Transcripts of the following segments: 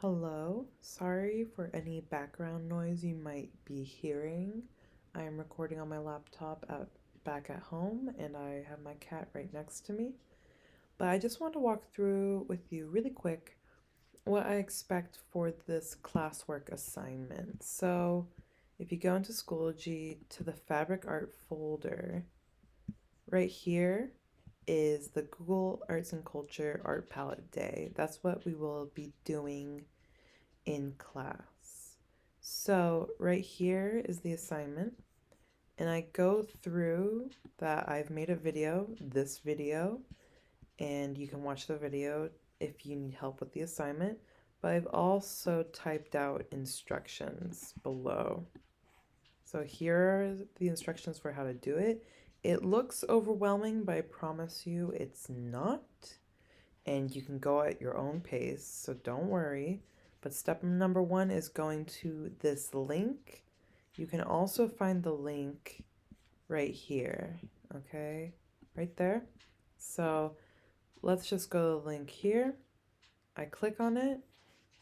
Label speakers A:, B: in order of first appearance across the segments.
A: Hello, sorry for any background noise you might be hearing. I am recording on my laptop back at home and I have my cat right next to me. But I just want to walk through with you really quick what I expect for this classwork assignment. So, if you go into Schoology to the Fabric Art folder, right here is the Google Arts and Culture Art Palette Day. That's what we will be doing in class. So right here is the assignment, and I go through that. I've made a video, this video, and you can watch the video if you need help with the assignment, but I've also typed out instructions below. So here are the instructions for how to do it. It looks overwhelming, but I promise you it's not. And you can go at your own pace, so don't worry. But step number one is going to this link. You can also find the link right here, okay? Right there. So let's just go to the link here. I click on it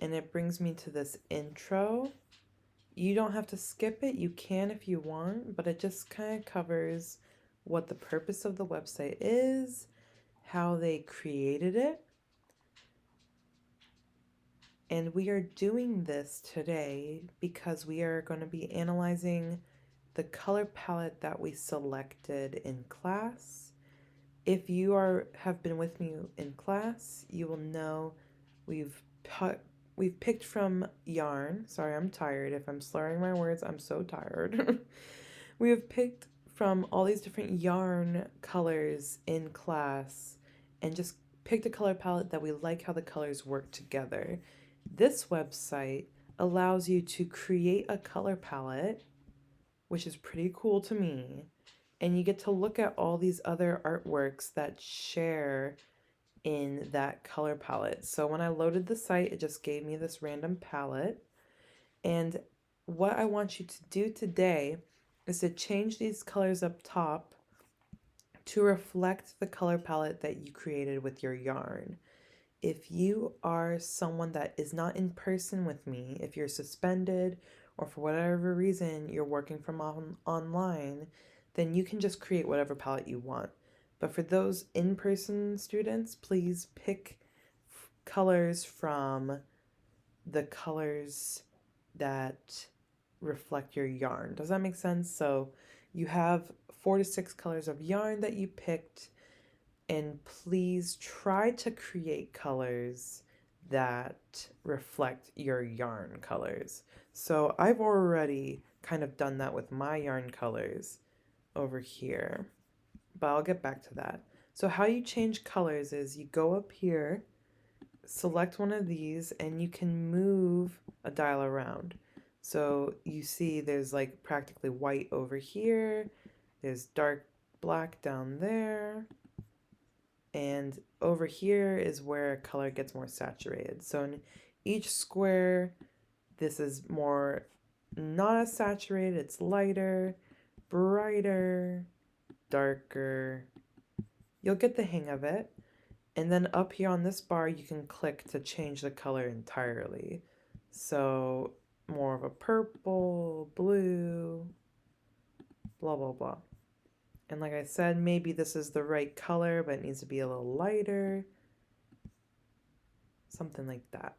A: and it brings me to this intro. You don't have to skip it, you can if you want, but it just kind of covers what the purpose of the website is, how they created it. And we are doing this today because we are going to be analyzing the color palette that we selected in class. If you have been with me in class, you will know we've we've picked from yarn. Sorry, I'm tired. If I'm slurring my words, I'm so tired. We have picked from all these different yarn colors in class and just picked a color palette that we like how the colors work together. This website allows you to create a color palette, which is pretty cool to me, and you get to look at all these other artworks that share in that color palette. So when I loaded the site, it just gave me this random palette. And what I want you to do today is to change these colors up top to reflect the color palette that you created with your yarn. If you are someone that is not in person with me, if you're suspended or for whatever reason you're working from online, then you can just create whatever palette you want. But for those in-person students, please pick colors from the colors that reflect your yarn. Does that make sense? So you have 4 to 6 colors of yarn that you picked, and please try to create colors that reflect your yarn colors. So I've already kind of done that with my yarn colors over here, but I'll get back to that. So how you change colors is you go up here, select one of these, and you can move a dial around. So you see there's like practically white over here, there's dark black down there, and over here is where color gets more saturated. So in each square, this is more not as saturated, it's lighter, brighter, darker. You'll get the hang of it. And then up here on this bar, you can click to change the color entirely. So more of a purple, blue, blah, blah, blah. And like I said, maybe this is the right color, but it needs to be a little lighter. Something like that.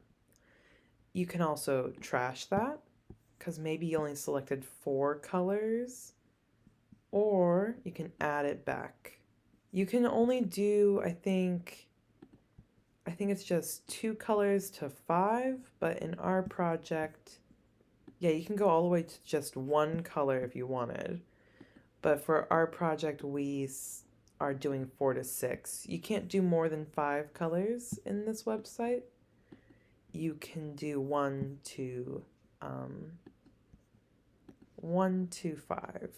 A: You can also trash that because maybe you only selected 4 colors, or you can add it back. You can only do, I think it's just 2 colors to 5, but in our project, yeah, you can go all the way to just 1 color if you wanted. But for our project, we are doing 4 to 6. You can't do more than 5 colors in this website. You can do 1 to 5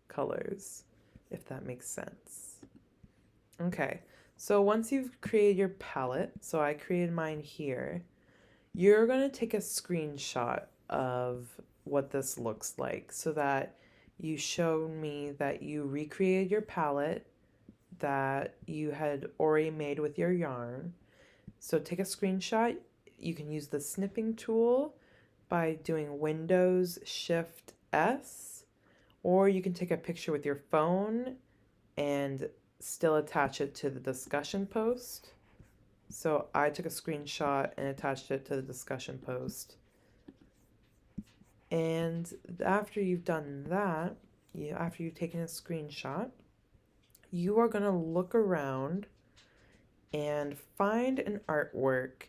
A: colors, if that makes sense. Okay, so once you've created your palette, so I created mine here, you're going to take a screenshot of what this looks like so that you show me that you recreated your palette that you had already made with your yarn. So take a screenshot. you can use the snipping tool by doing Windows Shift S, or you can take a picture with your phone and still attach it to the discussion post. So I took a screenshot and attached it to the discussion post. And after you've done that, after you've taken a screenshot, you are going to look around and find an artwork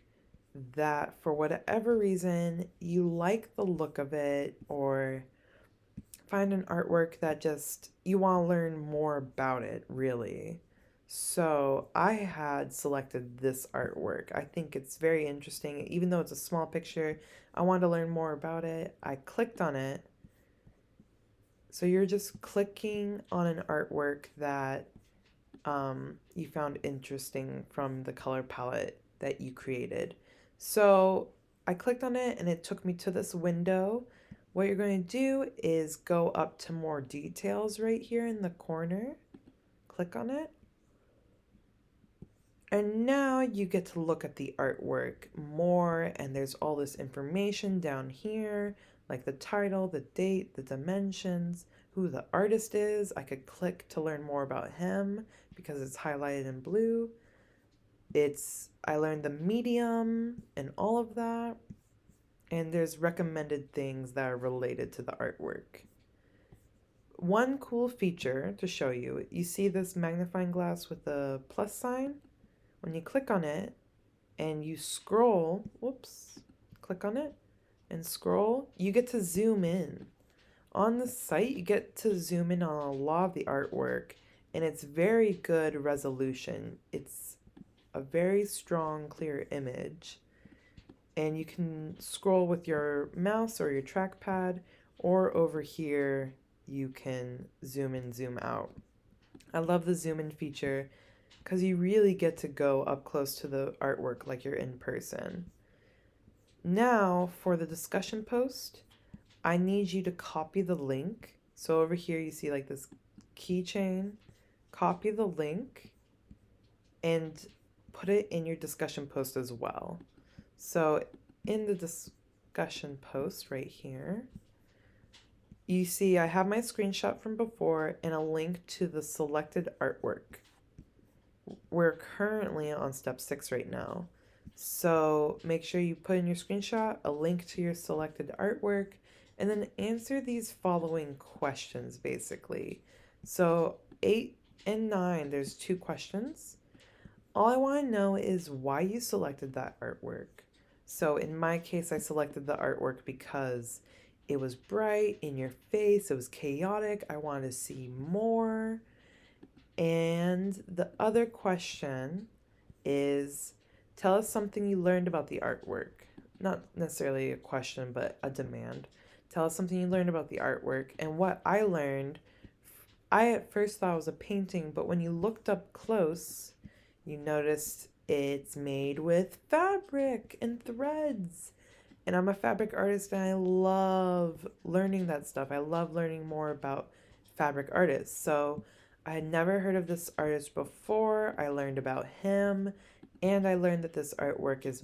A: that, for whatever reason, you like the look of it, or find an artwork that just you want to learn more about it, really. So I had selected this artwork. I think it's very interesting. Even though it's a small picture, I wanted to learn more about it. I clicked on it. So you're just clicking on an artwork that you found interesting from the color palette that you created. So I clicked on it and it took me to this window. What you're going to do is go up to more details right here in the corner. Click on it. And now you get to look at the artwork more, and there's all this information down here, like the title, the date, the dimensions, who the artist is. I could click to learn more about him because it's highlighted in blue. I learned the medium and all of that. And there's recommended things that are related to the artwork. One cool feature to show you, you see this magnifying glass with the plus sign? When you click on it and you scroll, click on it and scroll, you get to zoom in. On the site, you get to zoom in on a lot of the artwork, and it's very good resolution. It's a very strong, clear image. And you can scroll with your mouse or your trackpad, or over here, you can zoom in, zoom out. I love the zoom in feature because you really get to go up close to the artwork like you're in person. Now, for the discussion post, I need you to copy the link. So over here, you see like this keychain. Copy the link and put it in your discussion post as well. So in the discussion post right here, you see I have my screenshot from before and a link to the selected artwork. We're currently on step 6 right now. So make sure you put in your screenshot, a link to your selected artwork, and then answer these following questions basically. So 8 and 9, there's 2 questions. All I want to know is why you selected that artwork. So in my case, I selected the artwork because it was bright, in your face, it was chaotic, I wanted to see more. And the other question is, tell us something you learned about the artwork. Not necessarily a question, but a demand. Tell us something you learned about the artwork. And what I learned, I at first thought it was a painting, but when you looked up close, you noticed it's made with fabric and threads. And I'm a fabric artist and I love learning that stuff. I love learning more about fabric artists. So I had never heard of this artist before. I learned about him, and I learned that this artwork is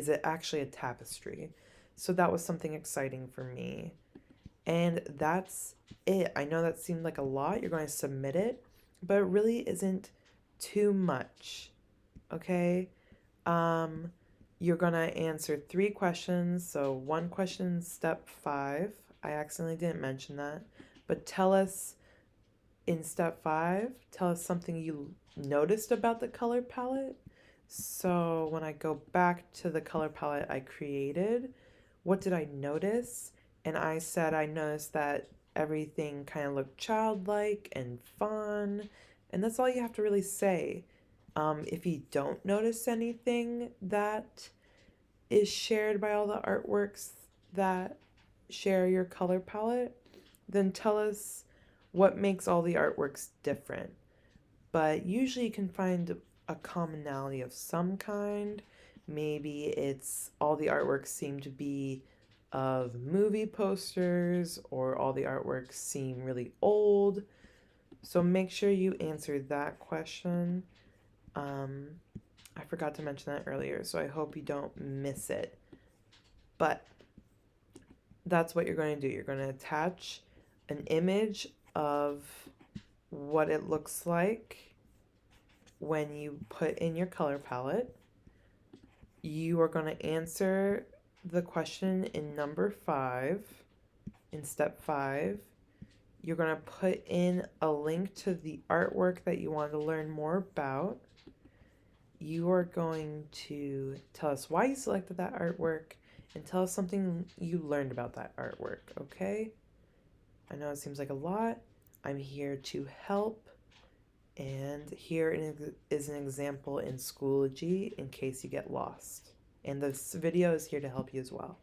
A: it actually a tapestry? So that was something exciting for me. And that's it. I know that seemed like a lot. You're going to submit it, but it really isn't too much. Okay? You're going to answer 3 questions. So one question, step 5. I accidentally didn't mention that. But in step 5, tell us something you noticed about the color palette. So when I go back to the color palette I created, what did I notice? And I said I noticed that everything kind of looked childlike and fun. And that's all you have to really say. If you don't notice anything that is shared by all the artworks that share your color palette, then tell us what makes all the artworks different. But usually you can find a commonality of some kind. Maybe it's all the artworks seem to be of movie posters, or all the artworks seem really old. So make sure you answer that question. I forgot to mention that earlier, so I hope you don't miss it. But that's what you're going to do. You're going to attach an image of what it looks like when you put in your color palette. You are going to answer the question in number 5, in step 5. You're going to put in a link to the artwork that you want to learn more about. You are going to tell us why you selected that artwork and tell us something you learned about that artwork, okay? I know it seems like a lot. I'm here to help. And here is an example in Schoology in case you get lost. And this video is here to help you as well.